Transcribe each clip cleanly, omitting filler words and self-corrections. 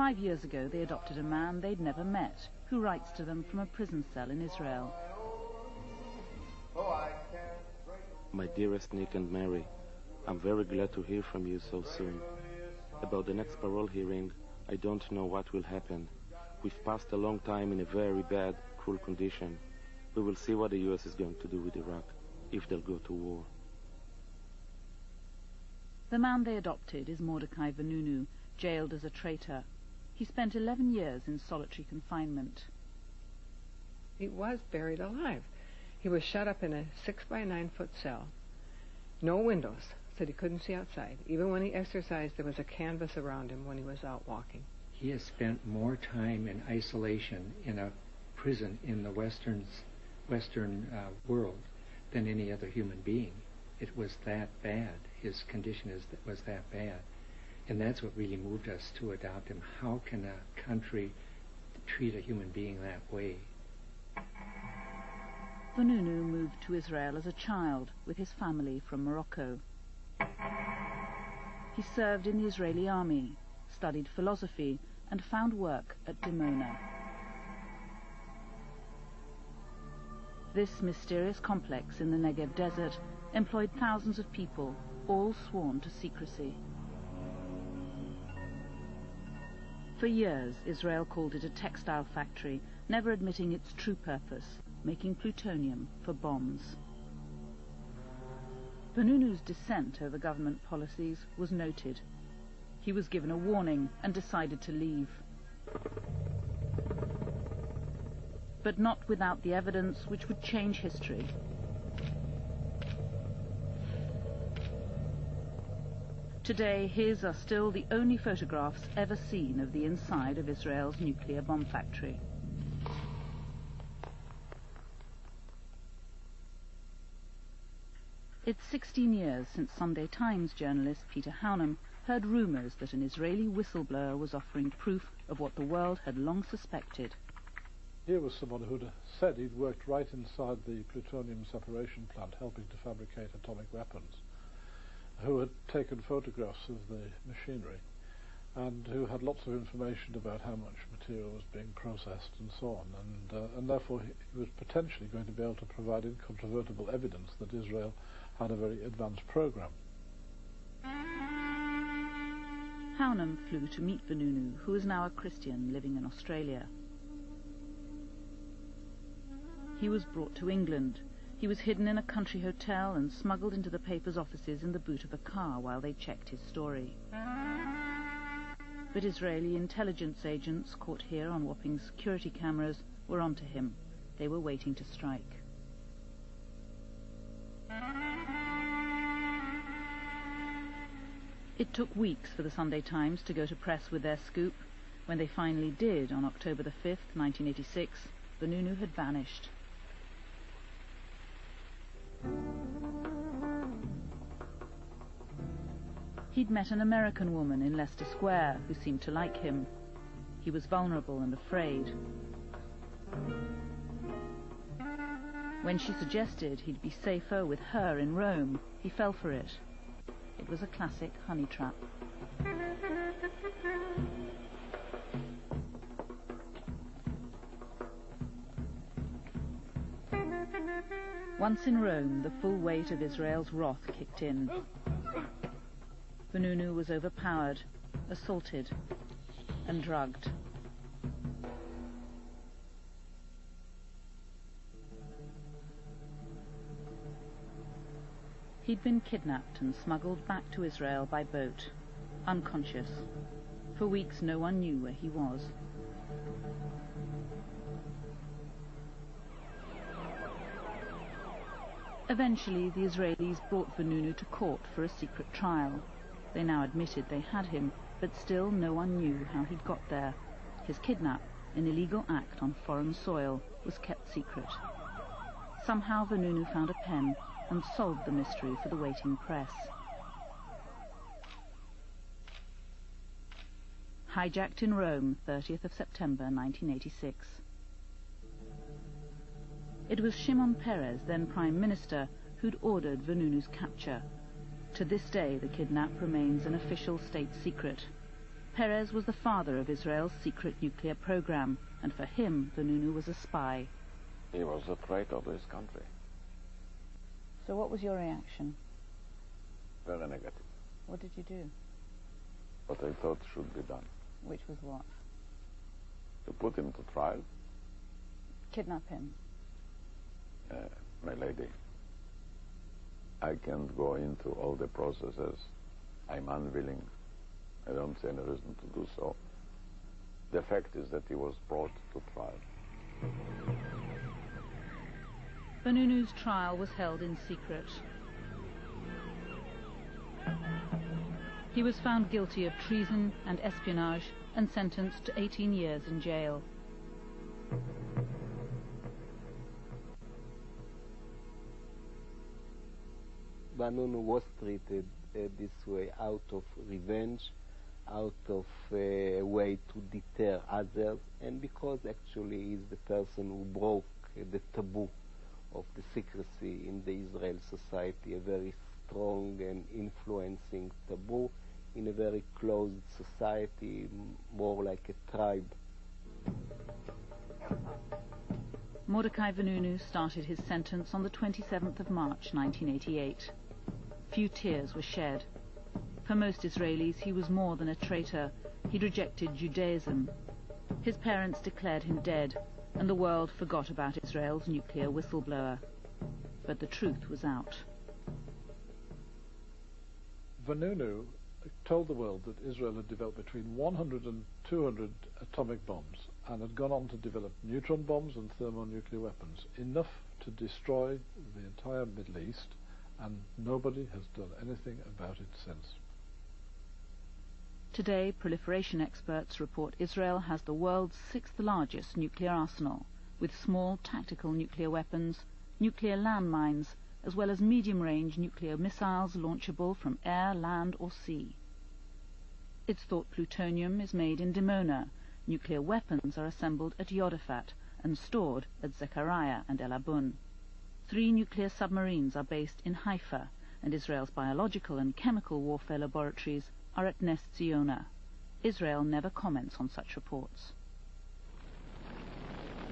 5 years ago, they adopted a man they'd never met, who writes to them from a prison cell in Israel. My dearest Nick and Mary, I'm very glad to hear from you so soon. About the next parole hearing, I don't know what will happen. We've passed a long time in a very bad, cruel condition. We will see what the U.S. is going to do with Iraq, if they'll go to war. The man they adopted is Mordecai Vanunu, jailed as a traitor. He spent 11 years in solitary confinement. He was buried alive. He was shut up in a 6-by-9-foot cell. No windows, so he couldn't see outside. Even when he exercised, there was a canvas around him when he was out walking. He has spent more time in isolation in a prison in the Western world than any other human being. It was that bad. His condition was that bad. And that's what really moved us to adopt him. How can a country treat a human being that way? Vanunu moved to Israel as a child with his family from Morocco. He served in the Israeli army, studied philosophy, and found work at Dimona. This mysterious complex in the Negev desert employed thousands of people, all sworn to secrecy. For years, Israel called it a textile factory, never admitting its true purpose, making plutonium for bombs. Vanunu's dissent over government policies was noted. He was given a warning and decided to leave. But not without the evidence which would change history. Today, his are still the only photographs ever seen of the inside of Israel's nuclear bomb factory. It's 16 years since Sunday Times journalist Peter Hougham heard rumors that an Israeli whistleblower was offering proof of what the world had long suspected. Here was someone who'd said he'd worked right inside the plutonium separation plant, helping to fabricate atomic weapons, who had taken photographs of the machinery, and who had lots of information about how much material was being processed and so on, and therefore he was potentially going to be able to provide incontrovertible evidence that Israel had a very advanced program. Hougham flew to meet Vanunu, who is now a Christian living in Australia. He was brought to England. He was hidden in a country hotel and smuggled into the paper's offices in the boot of a car while they checked his story. But Israeli intelligence agents, caught here on Wapping's security cameras, were onto him. They were waiting to strike. It took weeks for the Sunday Times to go to press with their scoop. When they finally did, on October the 5th, 1986, Vanunu had vanished. He'd met an American woman in Leicester Square who seemed to like him. He was vulnerable and afraid. When she suggested he'd be safer with her in Rome, he fell for it. It was a classic honey trap. Once in Rome, the full weight of Israel's wrath kicked in. Vanunu was overpowered, assaulted, and drugged. He'd been kidnapped and smuggled back to Israel by boat, unconscious. For weeks no one knew where he was. Eventually, the Israelis brought Vanunu to court for a secret trial. They now admitted they had him, but still no one knew how he'd got there. His kidnap, an illegal act on foreign soil, was kept secret. Somehow Vanunu found a pen and solved the mystery for the waiting press. Hijacked in Rome, 30th of September 1986. It was Shimon Peres, then Prime Minister, who'd ordered Vanunu's capture. To this day, the kidnap remains an official state secret. Perez was the father of Israel's secret nuclear program, and for him, Vanunu was a spy. He was a traitor to his country. So what was your reaction? Very negative. What did you do? What I thought should be done. Which was what? To put him to trial. Kidnap him? My lady, I can't go into all the processes. I'm unwilling. I don't see any reason to do so. The fact is that he was brought to trial. Vanunu's trial was held in secret. He was found guilty of treason and espionage and sentenced to 18 years in jail. Vanunu was treated this way out of revenge, out of a way to deter others, and because actually he's the person who broke the taboo of the secrecy in the Israel society, a very strong and influencing taboo in a very closed society, more like a tribe. Mordecai Vanunu started his sentence on the 27th of March 1988. Few tears were shed. For most Israelis, he was more than a traitor. He'd rejected Judaism. His parents declared him dead, and the world forgot about Israel's nuclear whistleblower. But the truth was out. Vanunu told the world that Israel had developed between 100 and 200 atomic bombs and had gone on to develop neutron bombs and thermonuclear weapons, enough to destroy the entire Middle East, and nobody has done anything about it since. Today, proliferation experts report Israel has the world's 6th largest nuclear arsenal, with small tactical nuclear weapons, nuclear landmines, as well as medium-range nuclear missiles launchable from air, land or sea. It's thought plutonium is made in Dimona. Nuclear weapons are assembled at Yodafat and stored at Zechariah and El Abun. 3 nuclear submarines are based in Haifa, and Israel's biological and chemical warfare laboratories are at Nes Ziona. Israel never comments on such reports.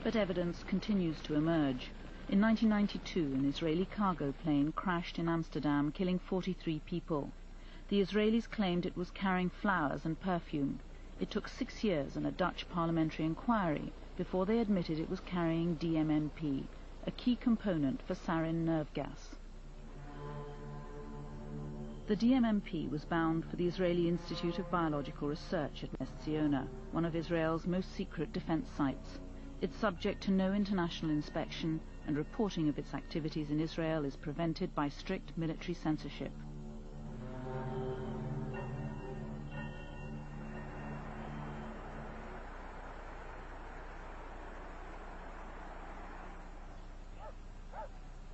But evidence continues to emerge. In 1992, an Israeli cargo plane crashed in Amsterdam, killing 43 people. The Israelis claimed it was carrying flowers and perfume. It took 6 years and a Dutch parliamentary inquiry before they admitted it was carrying DMNP, a key component for sarin nerve gas. The DMNP was bound for the Israeli Institute of Biological Research at Nes Ziona, one of Israel's most secret defense sites. It's subject to no international inspection, and reporting of its activities in Israel is prevented by strict military censorship.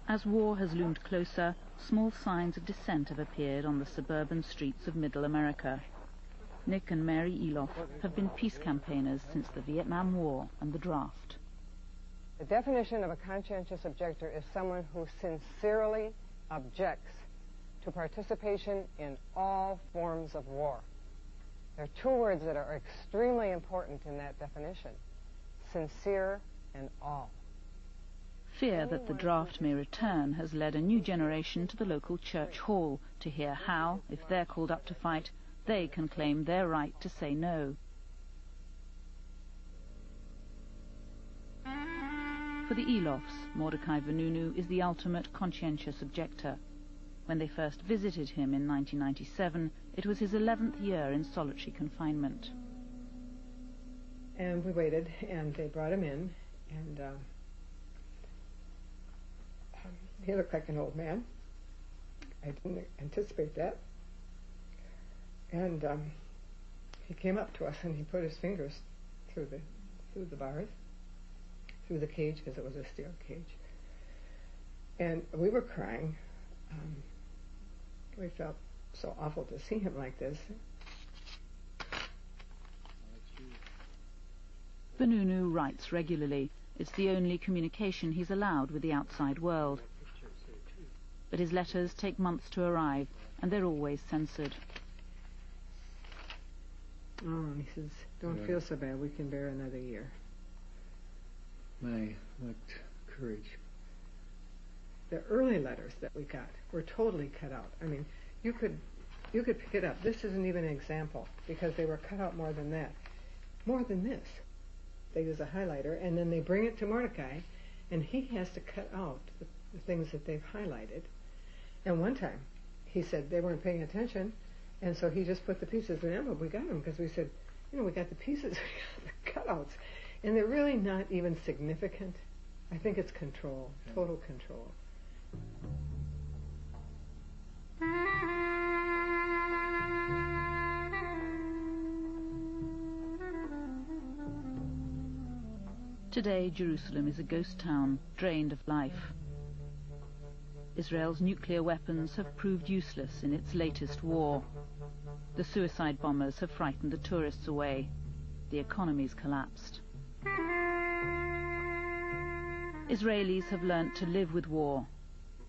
As war has loomed closer, small signs of dissent have appeared on the suburban streets of Middle America. Nick and Mary Eloff have been peace campaigners since the Vietnam War and the draft. The definition of a conscientious objector is someone who sincerely objects to participation in all forms of war. There are 2 words that are extremely important in that definition: sincere and all. Fear that the draft may return has led a new generation to the local church hall to hear how, if they're called up to fight, they can claim their right to say no. For the Eloffs, Mordecai Vanunu is the ultimate conscientious objector. When they first visited him in 1997, it was his 11th year in solitary confinement. And we waited, and they brought him in, and he looked like an old man. I didn't anticipate that. And he came up to us, and he put his fingers through the bars, through the cage, because it was a steel cage. And we were crying. We felt so awful to see him like this. Vanunu writes regularly. It's the only communication he's allowed with the outside world. But his letters take months to arrive, and they're always censored. Oh, and he says, don't feel so bad. We can bear another year. What courage. The early letters that we got were totally cut out. I mean, you could pick it up. This isn't even an example because they were cut out more than that. More than this. They use a highlighter, and then they bring it to Mordecai, and he has to cut out the things that they've highlighted. And one time, he said they weren't paying attention, and so he just put the pieces in the envelope. We got them because we said, we got the pieces, we got the cutouts. And they're really not even significant. I think it's control, total control. Today, Jerusalem is a ghost town, drained of life. Israel's nuclear weapons have proved useless in its latest war. The suicide bombers have frightened the tourists away. The economy's collapsed. Israelis have learnt to live with war.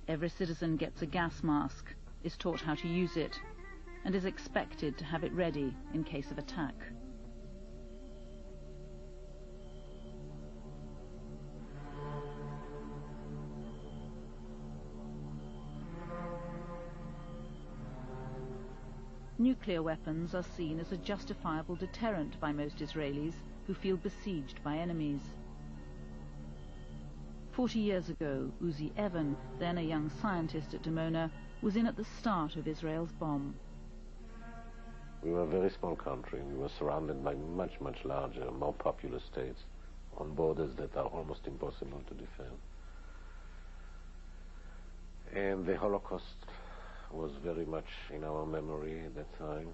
Every citizen gets a gas mask, is taught how to use it, and is expected to have it ready in case of attack. Nuclear weapons are seen as a justifiable deterrent by most Israelis who feel besieged by enemies. 40 years ago, Uzi Evan, then a young scientist at Dimona, was in at the start of Israel's bomb. We were a very small country. We were surrounded by much, much larger, more populous states on borders that are almost impossible to defend. And the Holocaust was very much in our memory at that time.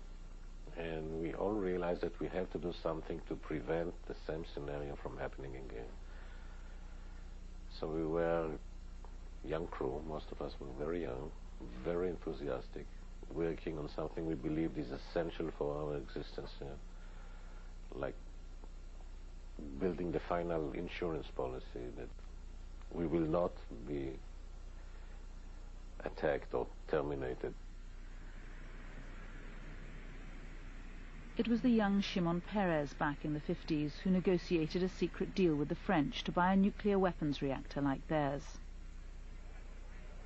And we all realized that we have to do something to prevent the same scenario from happening again. So we were a young crew, most of us were very young, very enthusiastic, working on something we believed is essential for our existence here, like building the final insurance policy that we will not be attacked or terminated. It was the young Shimon Peres back in the 50s who negotiated a secret deal with the French to buy a nuclear weapons reactor like theirs.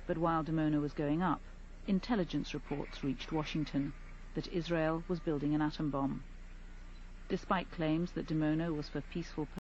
But while Dimona was going up, intelligence reports reached Washington that Israel was building an atom bomb. Despite claims that Dimona was for peaceful